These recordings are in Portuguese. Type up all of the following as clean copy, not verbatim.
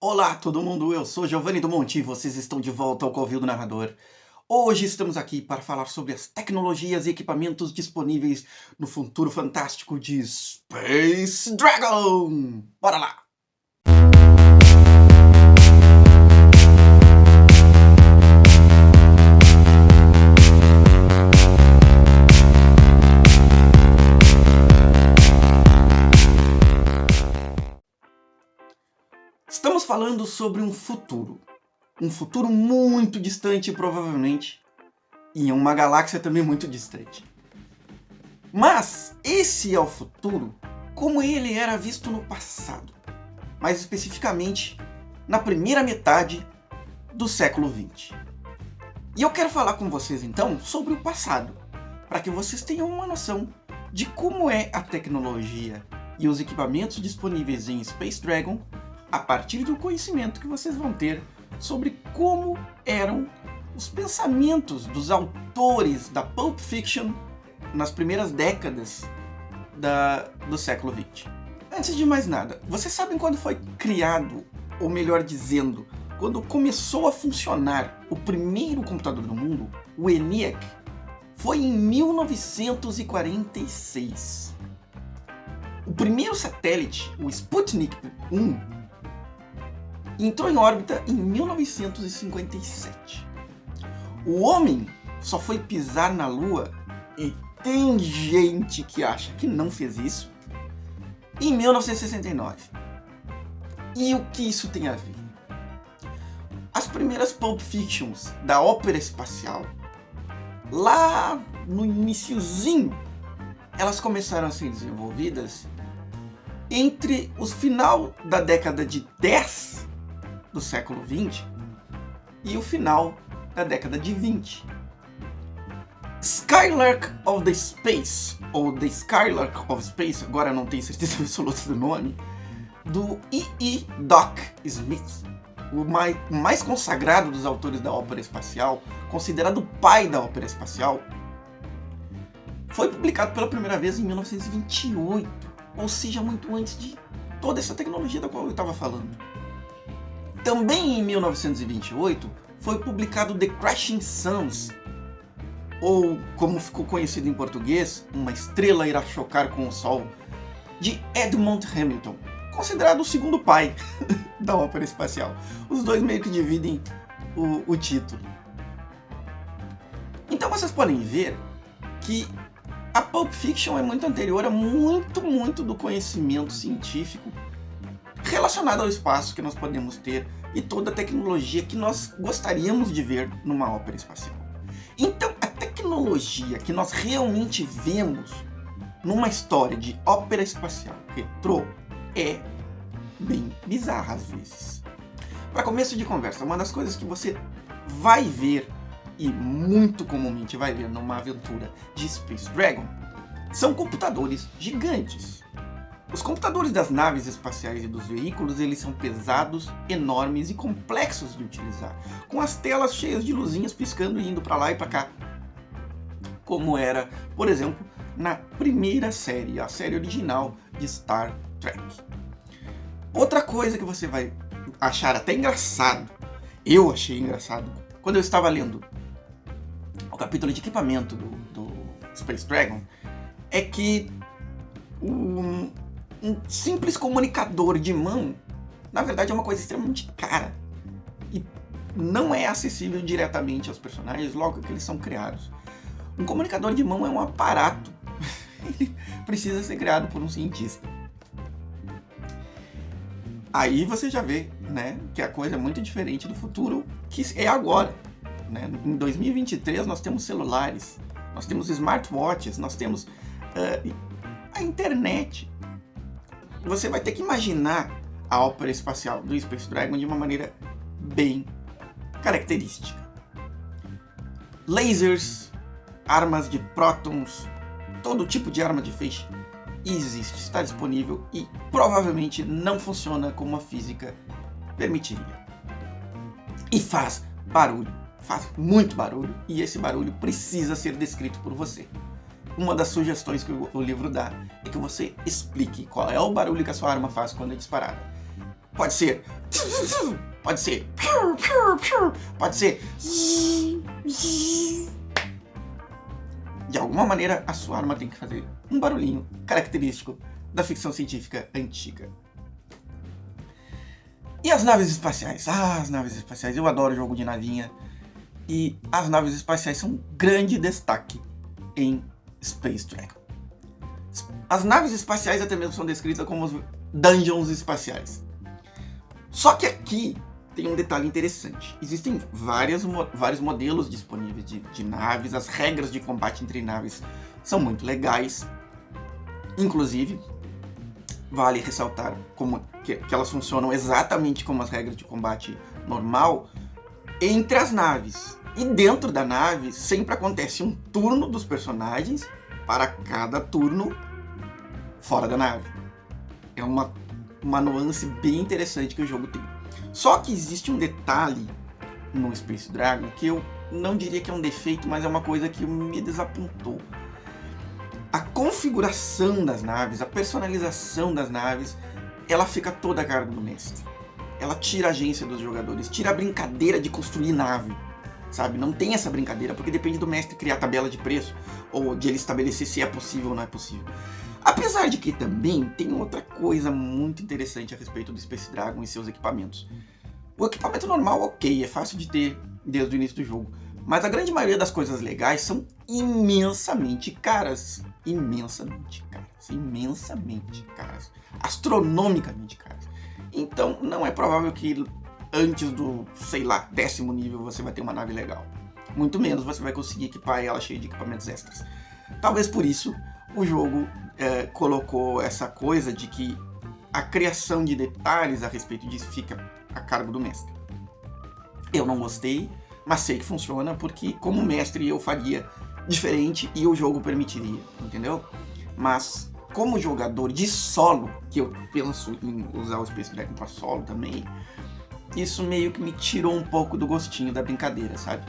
Olá todo mundo, eu sou Giovanni do Monte e vocês estão de volta ao Covil do Narrador. Hoje estamos aqui para falar sobre as tecnologias e equipamentos disponíveis no futuro fantástico de Space Dragon! Bora lá! Estamos falando sobre um futuro muito distante provavelmente, e em uma galáxia também muito distante. Mas esse é o futuro como ele era visto no passado, mais especificamente na primeira metade do século XX. E eu quero falar com vocês então sobre o passado, para que vocês tenham uma noção de como é a tecnologia e os equipamentos disponíveis em Space Dragon a partir do conhecimento que vocês vão ter sobre como eram os pensamentos dos autores da Pulp Fiction nas primeiras décadas do século XX. Antes de mais nada, vocês sabem quando foi criado, ou melhor dizendo, quando começou a funcionar o primeiro computador do mundo, o ENIAC? Foi em 1946. O primeiro satélite, o Sputnik 1, entrou em órbita em 1957. O homem só foi pisar na Lua, e tem gente que acha que não fez isso, em 1969. E o que isso tem a ver? As primeiras Pulp Fictions da ópera espacial, lá no iniciozinho, elas começaram a ser desenvolvidas entre o final da década de 10 do século 20 e o final da década de 20. Skylark of the Space, ou The Skylark of Space, agora eu não tenho certeza absoluta do nome, do E.E. Doc Smith, o mais consagrado dos autores da ópera espacial, considerado o pai da ópera espacial, foi publicado pela primeira vez em 1928, ou seja, muito antes de toda essa tecnologia da qual eu estava falando. Também em 1928 foi publicado The Crashing Suns, ou como ficou conhecido em português, Uma Estrela Irá Chocar com o Sol, de Edmond Hamilton, considerado o segundo pai da ópera espacial. Os dois meio que dividem o título. Então vocês podem ver que a Pulp Fiction é muito anterior a muito do conhecimento científico relacionado ao espaço que nós podemos ter e toda a tecnologia que nós gostaríamos de ver numa ópera espacial. Então, a tecnologia que nós realmente vemos numa história de ópera espacial retrô é bem bizarra às vezes. Para começo de conversa, uma das coisas que você vai ver, e muito comumente vai ver numa aventura de Space Dragon, são computadores gigantes. Os computadores das naves espaciais e dos veículos, eles são pesados, enormes e complexos de utilizar, com as telas cheias de luzinhas piscando e indo para lá e para cá, como era, por exemplo, na primeira série, a série original de Star Trek. Outra coisa que você vai achar até engraçado, eu achei engraçado, quando eu estava lendo o capítulo de equipamento do Space Dragon, é que um simples comunicador de mão, na verdade, é uma coisa extremamente cara e não é acessível diretamente aos personagens logo que eles são criados. Um comunicador de mão é um aparato, ele precisa ser criado por um cientista. Aí você já vê, né, que a coisa é muito diferente do futuro que é agora. Né? Em 2023 nós temos celulares, nós temos smartwatches, nós temos a internet. Você vai ter que imaginar a ópera espacial do Space Dragon de uma maneira bem característica. Lasers, armas de prótons, todo tipo de arma de feixe existe, está disponível e provavelmente não funciona como a física permitiria. E faz barulho, faz muito barulho, e esse barulho precisa ser descrito por você. Uma das sugestões que o livro dá é que você explique qual é o barulho que a sua arma faz quando é disparada. Pode ser pode ser, pode ser. De alguma maneira, a sua arma tem que fazer um barulhinho característico da ficção científica antiga. E as naves espaciais? Ah, as naves espaciais. Eu adoro jogo de navinha. E as naves espaciais são um grande destaque em Space Dragon. As naves espaciais até mesmo são descritas como dungeons espaciais. Só que aqui tem um detalhe interessante. Existem vários modelos disponíveis de naves. As regras de combate entre naves são muito legais. Inclusive, vale ressaltar que elas funcionam exatamente como as regras de combate normal entre as naves. E dentro da nave sempre acontece um turno dos personagens para cada turno fora da nave. É uma nuance bem interessante que o jogo tem. Só que existe um detalhe no Space Dragon que eu não diria que é um defeito, mas é uma coisa que me desapontou. A configuração das naves, a personalização das naves, ela fica toda a cargo do mestre. Ela tira a agência dos jogadores, tira a brincadeira de construir nave, sabe? Não tem essa brincadeira, porque depende do mestre criar tabela de preço, ou de ele estabelecer se é possível ou não é possível. Apesar de que também tem outra coisa muito interessante a respeito do Space Dragon e seus equipamentos. O equipamento normal, ok, é fácil de ter desde o início do jogo, mas a grande maioria das coisas legais são imensamente caras. Imensamente caras. Astronomicamente caras. Então não é provável que antes do, 10º nível você vai ter uma nave legal. Muito menos você vai conseguir equipar ela cheia de equipamentos extras. Talvez por isso o jogo colocou essa coisa de que a criação de detalhes a respeito disso fica a cargo do mestre. Eu não gostei, mas sei que funciona porque como mestre eu faria diferente e o jogo permitiria, entendeu? Mas como jogador de solo, que eu penso em usar o Space Dragon para solo também, isso meio que me tirou um pouco do gostinho da brincadeira, sabe?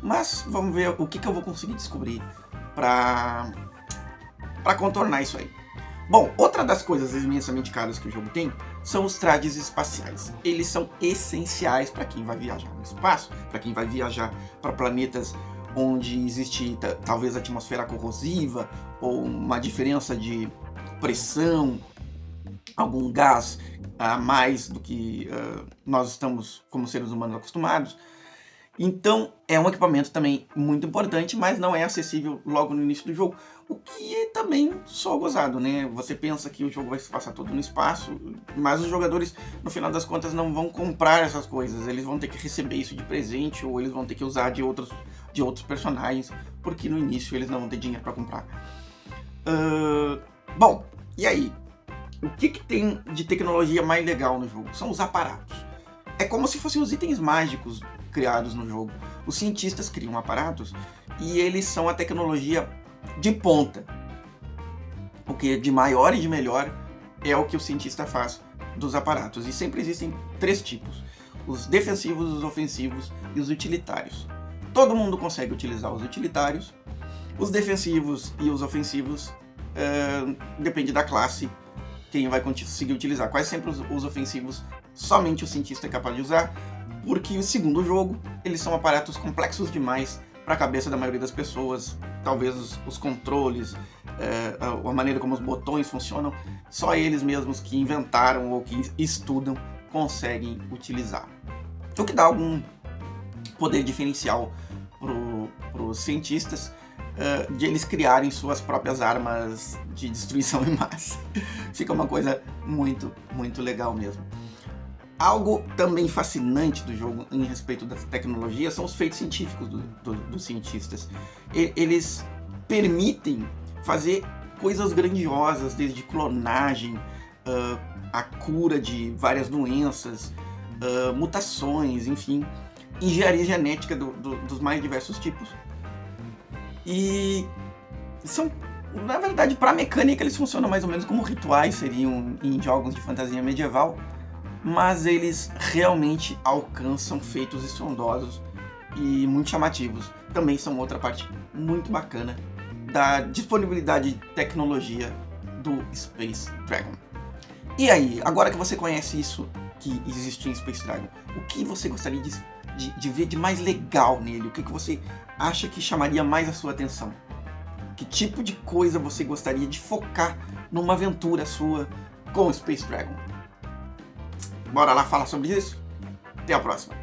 Mas vamos ver o que eu vou conseguir descobrir para contornar isso aí. Bom, outra das coisas imensamente caras que o jogo tem são os trajes espaciais. Eles são essenciais para quem vai viajar no espaço, para quem vai viajar para planetas onde existe talvez atmosfera corrosiva ou uma diferença de pressão, algum gás a mais do que nós estamos como seres humanos acostumados. Então é um equipamento também muito importante, mas não é acessível logo no início do jogo, o que é também só gozado, né? Você pensa que o jogo vai se passar todo no espaço, mas os jogadores, no final das contas, não vão comprar essas coisas, eles vão ter que receber isso de presente, ou eles vão ter que usar de outros personagens, porque no início eles não vão ter dinheiro para comprar. Bom, e aí? O que tem de tecnologia mais legal no jogo? São os aparatos. É como se fossem os itens mágicos criados no jogo. Os cientistas criam aparatos e eles são a tecnologia de ponta. O que é de maior e de melhor é o que o cientista faz dos aparatos. E sempre existem 3 tipos: os defensivos, os ofensivos e os utilitários. Todo mundo consegue utilizar os utilitários. Os defensivos e os ofensivos depende da classe quem vai conseguir utilizar. Quase sempre os ofensivos somente o cientista é capaz de usar, porque segundo o jogo eles são aparatos complexos demais para a cabeça da maioria das pessoas. Talvez os controles, a maneira como os botões funcionam, só eles mesmos que inventaram ou que estudam conseguem utilizar. O que dá algum poder diferencial para os cientistas de eles criarem suas próprias armas de destruição em massa. Fica uma coisa muito, muito legal mesmo. Algo também fascinante do jogo em respeito da tecnologia são os feitos científicos dos cientistas. Eles permitem fazer coisas grandiosas, desde clonagem, a cura de várias doenças, mutações, enfim, engenharia genética dos mais diversos tipos. E são, na verdade, para a mecânica eles funcionam mais ou menos como rituais seriam em jogos de fantasia medieval, mas eles realmente alcançam feitos estrondosos e muito chamativos. Também são outra parte muito bacana da disponibilidade de tecnologia do Space Dragon. E aí, agora que você conhece isso que existe em Space Dragon? O que você gostaria de ver de mais legal nele? O que você acha que chamaria mais a sua atenção? Que tipo de coisa você gostaria de focar numa aventura sua com Space Dragon? Bora lá falar sobre isso? Até a próxima!